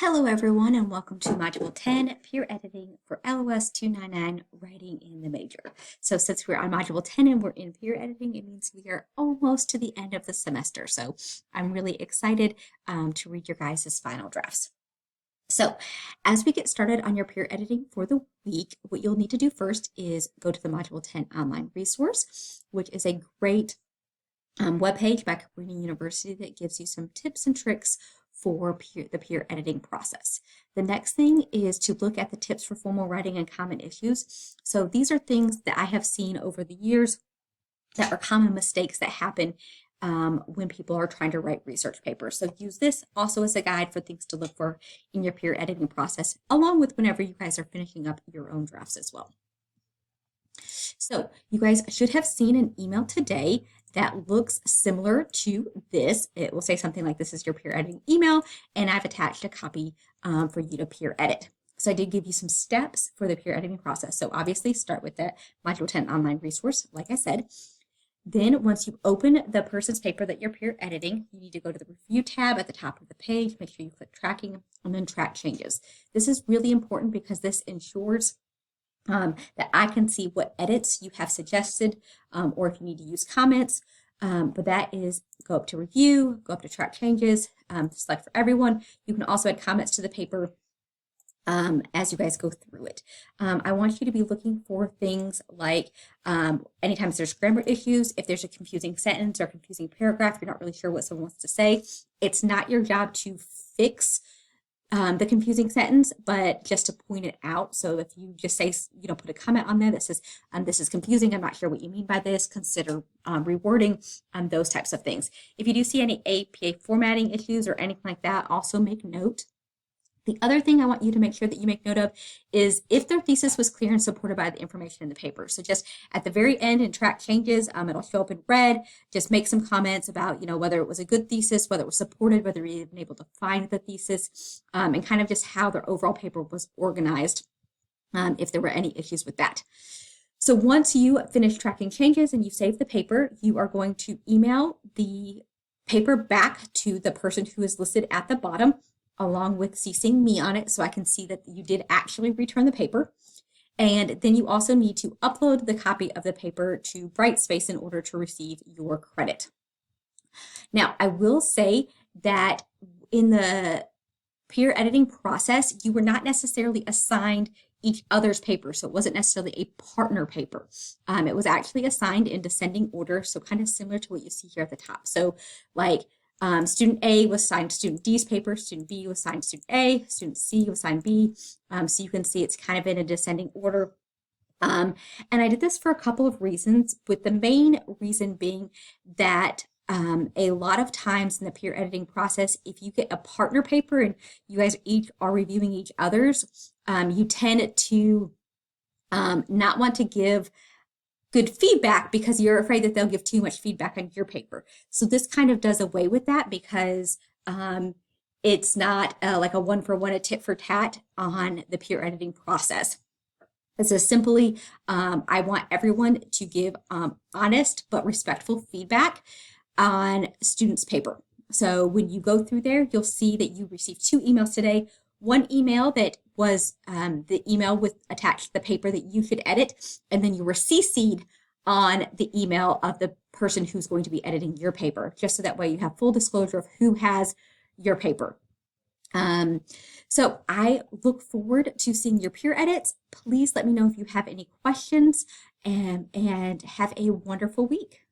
Hello everyone and welcome to Module 10, Peer Editing for LOS 299, Writing in the Major. So since we're on Module 10 and we're in peer editing, it means we are almost to the end of the semester. So I'm really excited to read your guys' final drafts. So as we get started on your peer editing for the week, what you'll need to do first is go to the Module 10 online resource, which is a great webpage by Cabrini University that gives you some tips and tricks for the peer editing process. The next thing is to look at the tips for formal writing and common issues. So these are things that I have seen over the years that are common mistakes that happen when people are trying to write research papers. So use this also as a guide for things to look for in your peer editing process, along with whenever you guys are finishing up your own drafts as well. So you guys should have seen an email today that looks similar to this. It will say something like, this is your peer editing email, and I've attached a copy for you to peer edit. So I did give you some steps for the peer editing process. So obviously start with the Module 10 online resource, like I said. Then once you open the person's paper that you're peer editing, you need to go to the review tab at the top of the page, make sure you click tracking and then track changes. This is really important because this ensures that I can see what edits you have suggested, or if you need to use comments. But that is go up to review, go up to track changes, select for everyone. You can also add comments to the paper as you guys go through it. I want you to be looking for things like anytime there's grammar issues, if there's a confusing sentence or confusing paragraph, you're not really sure what someone wants to say. It's not your job to fix the confusing sentence, but just to point it out. So if you just say, put a comment on there that says, this is confusing, I'm not sure what you mean by this, consider rewording, those types of things. If you do see any APA formatting issues or anything like that, also make note. The other thing I want you to make sure that you make note of is if their thesis was clear and supported by the information in the paper. So just at the very end in track changes, it'll show up in red. Just make some comments about, whether it was a good thesis, whether it was supported, whether you've been able to find the thesis, and kind of just how their overall paper was organized, if there were any issues with that. So once you finish tracking changes and you save the paper, you are going to email the paper back to the person who is listed at the bottom, along with CCing me on it so I can see that you did actually return the paper. And then you also need to upload the copy of the paper to Brightspace in order to receive your credit. Now, I will say that in the peer editing process, you were not necessarily assigned each other's paper. So it wasn't necessarily a partner paper. It was actually assigned in descending order. So kind of similar to what you see here at the top. So like, student A was assigned student D's paper, student B was assigned student A, student C was assigned B. So you can see it's kind of in a descending order. And I did this for a couple of reasons, with the main reason being that a lot of times in the peer editing process, if you get a partner paper and you guys each are reviewing each other's, you tend to not want to give good feedback because you're afraid that they'll give too much feedback on your paper. So this kind of does away with that because it's not like a one-for-one, a tit-for-tat on the peer editing process. This is simply, I want everyone to give honest but respectful feedback on students' paper. So when you go through there, you'll see that you received 2 emails today. One email that was the email with attached the paper that you should edit, and then you were CC'd on the email of the person who's going to be editing your paper, just so that way you have full disclosure of who has your paper. So I look forward to seeing your peer edits. Please let me know if you have any questions, and have a wonderful week.